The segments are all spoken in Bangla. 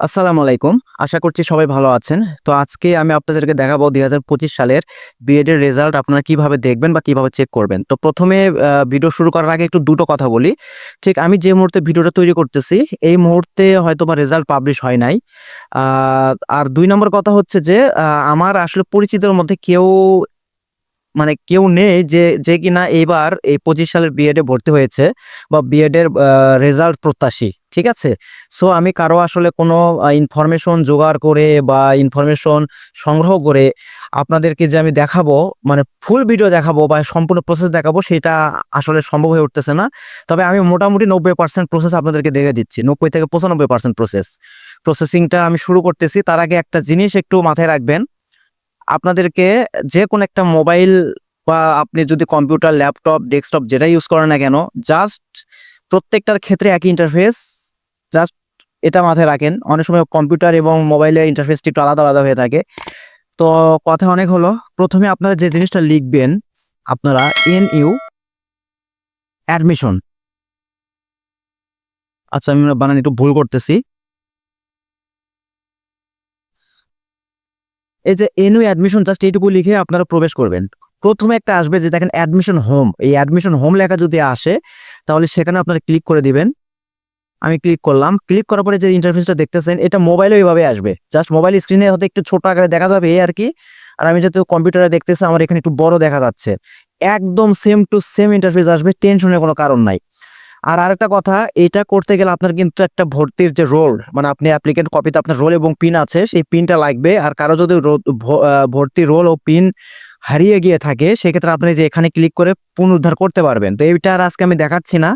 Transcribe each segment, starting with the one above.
আসসালামু আলাইকুম। আশা করছি সবাই ভালো আছেন। তো আজকে আমি আপনাদেরকে দেখাবো ২০২৫ সালের বিএড এর রেজাল্ট আপনারা কিভাবে দেখবেন বা কিভাবে চেক করবেন। তো ১ম এ ভিডিও শুরু করার আগে একটু দুটো কথা বলি। ঠিক আমি যে মুহূর্তে ভিডিওটা তৈরি করতেছি, এই মুহূর্তে হয়তোবা রেজাল্ট পাবলিশ হয় নাই। আ আর ২ নম্বর কথা হচ্ছে যে আমার আসলে পরিচিতদের মধ্যে কেউ নেই যে কিনা এইবার এই ২৫ সালের বিএড এ ভর্তি হয়েছে বা বিএড এর রেজাল্ট প্রত্যাশী। ঠিক আছে? সো আমি কারো আসলে কোনো ইনফরমেশন জোগাড় করে বা ইনফরমেশন সংগ্রহ করে আপনাদেরকে যে আমি দেখাবো, মানে ফুল ভিডিও দেখাবো বা সম্পূর্ণ প্রসেস দেখাবো সেটা আসলে সম্ভব হয়ে উঠতেছে না। তবে আমি মোটামুটি ৯০% প্রসেস আপনাদেরকে দেখে দিচ্ছি। ৯০ থেকে ৯৫% প্রসেসিংটা আমি শুরু করতেছি। তার আগে একটা জিনিস একটু মাথায় রাখবেন। আপনাদেরকে যেকোনো একটা মোবাইল বা আপনি যদি কম্পিউটার, ল্যাপটপ, ডেস্কটপ যেটাই ইউজ করেন না কেন, জাস্ট প্রত্যেকটার ক্ষেত্রে একই ইন্টারফেস। জাস্ট এটা মাথায় রাখেন। অনেক সময় কম্পিউটার এবং মোবাইলের ইন্টারফেসটি একটু আলাদা, আলাদা হয়ে থাকে। তো কথা অনেক হলো। ১ম এ আপনারা যে জিনিসটা লিখবেন, আপনারা এনইউ অ্যাডমিশন। আচ্ছা, আমি বানান একটু ভুল করতেছি। এই যে এনইউ অ্যাডমিশন জাস্ট এইটুকু লিখে আপনারা প্রবেশ করবেন। ১ম এ একটা আসবে যে দেখেন অ্যাডমিশন হোম। এই অ্যাডমিশন হোম লেখা যদি আসে তাহলে সেখানে আপনারা ক্লিক করে দিবেন। আমি ক্লিক করলাম। ক্লিক করার পরে যে ইন্টারফেসটা দেখতেছেন এটা মোবাইলেও এভাবে আসবে। জাস্ট মোবাইল স্ক্রিনে হয়তো একটু ছোট আকারে দেখা যাবে এই আরকি। আর আমি যেহেতু কম্পিউটারে দেখতেছি আমার এখানে একটু বড় দেখা যাচ্ছে। একদম সেম টু সেম ইন্টারফেস আসবে। টেনশনের কোনো কারণ নাই। আর আরেকটা কথা, এটা করতে গেলে আপনার কিন্তু একটা ভর্তির যে রোল, মানে আপনি অ্যাপ্লিকেন্ট কপিতে আপনার রোল এবং পিন আছে, সেই পিনটা লাগবে। আর কারো যদি ভর্তি রোল ও পিন হারিয়ে গিয়ে থাকে, সেক্ষেত্রে আপনি যে এখানে ক্লিক করে পুনরুদ্ধার করতে পারবেন। তো এইটা আর আজকে আমি দেখাচ্ছি না।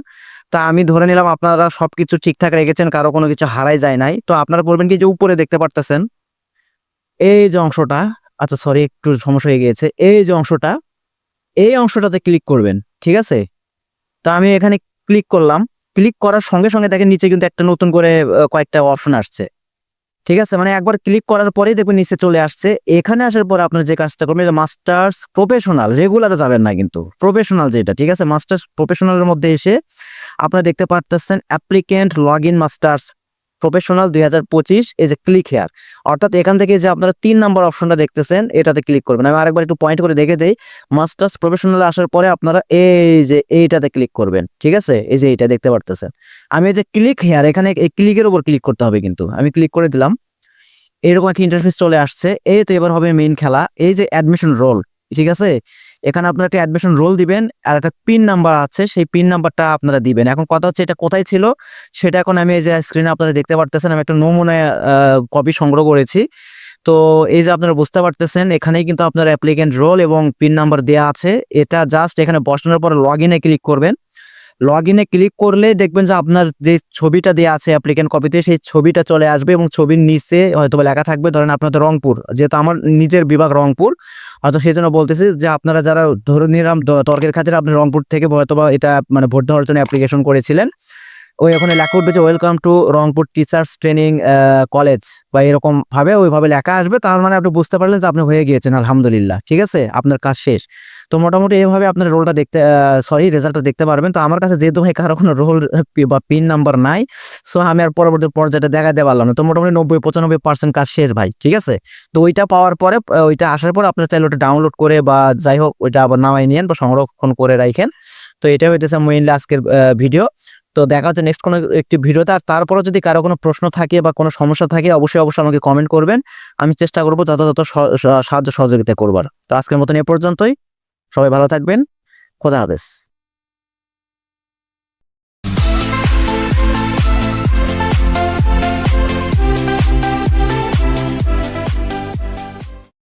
তা আমি ধরে নিলাম আপনারা সবকিছু ঠিকঠাক রেখেছেন, কারো কোনো কিছু হারাই যায় নাই। তো আপনারা করবেন কি, যে উপরে দেখতে পারতেছেন এই যে অংশটা, আচ্ছা সরি একটু সমস্যা হয়ে গিয়েছে। এই যে অংশটা, এই অংশটাতে ক্লিক করবেন। ঠিক আছে? তো আমি এখানে ক্লিক করলাম। ক্লিক করার সঙ্গে, সঙ্গে দেখেন নিচে কিন্তু একটা নতুন করে কয়েকটা অপশন আসছে। ঠিক আছে? মানে একবার ক্লিক করার পরেই দেখবেন নিচে চলে আসছে। এখানে আসার পরে আপনার যে কাজটা করবেন, যে মাস্টার্স প্রফেশনাল, রেগুলারে যাবেন না কিন্তু। প্রফেশনাল যেটা, ঠিক আছে? মাস্টার্স প্রফেশনাল এর মধ্যে এসে আপনারা দেখতে পারতেছেন অ্যাপ্লিক্যান্ট লগইন মাস্টার্স প্রফেশনাল ২০২৫, এই যে ক্লিক হেয়ার। অর্থাৎ এখান থেকে যে আপনারা ৩ নাম্বার অপশনটা দেখতেছেন এটাতে ক্লিক করবেন। আমি আরেকবার একটু পয়েন্ট করে দেখে দেই। মাস্টার্স প্রফেশনালে আসার পরে আপনারা এই যে এইটাতে ক্লিক করবেন। ঠিক আছে? এই যে এইটা দেখতে পারতেছেন। আমি এই যে ক্লিক হেয়ার, এখানে এই ক্লিকের উপর ক্লিক করতে হবে কিন্তু। আমি ক্লিক করে দিলাম। এরকম একটা ইন্টারফেস চলে আসছে। এই তো এবার হবে মেইন খেলা। এই যে অ্যাডমিশন রোল, ঠিক আছে? এখানে আপনারা একটা অ্যাডমিশন রোল দিবেন আর একটা পিন নাম্বার আছে, সেই পিন নাম্বারটা আপনারা দিবেন। এখন কথা হচ্ছে এটা কোথায় ছিল সেটা এখন আমি এই যে স্ক্রিনে আপনারা দেখতে পারতেছেন, আমি একটা নমুনা কপি সংগ্রহ করেছি। তো এই যে আপনারা বুঝতে পারতেছেন এখানেই কিন্তু আপনার অ্যাপ্লিক্যান্ট রোল এবং পিন নাম্বার দেয়া আছে। এটা জাস্ট এখানে বসানোর পরে লগইনে ক্লিক করবেন। লগইনে ক্লিক করলেই দেখবেন যে আপনার যে ছবিটা দেয়া আছে অ্যাপ্লিক্যান্ট কপিতে, সেই ছবিটা চলে আসবে এবং ছবির নিচে হয়তোবা লেখা থাকবে, ধরেন আপনাদের রংপুর, যেহেতু আমার নিজের বিভাগ রংপুর, হয়তো সেজন্য বলতেছি যে আপনারা যারা ধরে নিলাম তর্কের খাতিরে আপনি রংপুর থেকে হয়তোবা এটা মানে ভর্তি হওয়ার জন্য অ্যাপ্লিকেশন করেছিলেন। ওই ওখানে লেখা উঠবে যে welcome to Rangpur teachers training college, বা এরকম ভাবে ওইভাবে লেখা আসবে। তার মানে আপনি বুঝতে পারলেন যে আপনি হয়ে গিয়েছেন, আলহামদুলিল্লাহ। ঠিক আছে? আপনার কাজ শেষ। তো মোটামুটি এইভাবে আপনার রোলটা দেখতে সরি রেজাল্টটা দেখতে পারবেন। তো আমার কাছে যেহেতু ভাই কারো কোনো রোল বা পিন নাম্বার নাই, সো আমি আর পরবর্তী পর্যায়টা দেখাতে পারলাম না। তো মোটামুটি ৯০-৯৫% কাজ শেষ ভাই। ঠিক আছে? তো ওইটা পাওয়ার পরে ওইটা আসার পর আপনারা চাইলে ওটা ডাউনলোড করে বা যাই হোক ওইটা আবার নামাই নিয়েন বা সংরক্ষণ করে রাখেন। তো এটা হইতেছে মেইনলি আজকের ভিডিও। তো দেখা হচ্ছে নেক্সট কোনো একটি ভিডিওতে। আর তারপরেও যদি কারো কোনো প্রশ্ন থাকে বা কোনো সমস্যা থাকে অবশ্যই আমাকে কমেন্ট করবেন। আমি চেষ্টা করব যথাযথ সাহায্য সহযোগিতা করবার। তো আজকের মতন এ পর্যন্তই। সবাই ভালো থাকবেন। খোদা হাফেজ।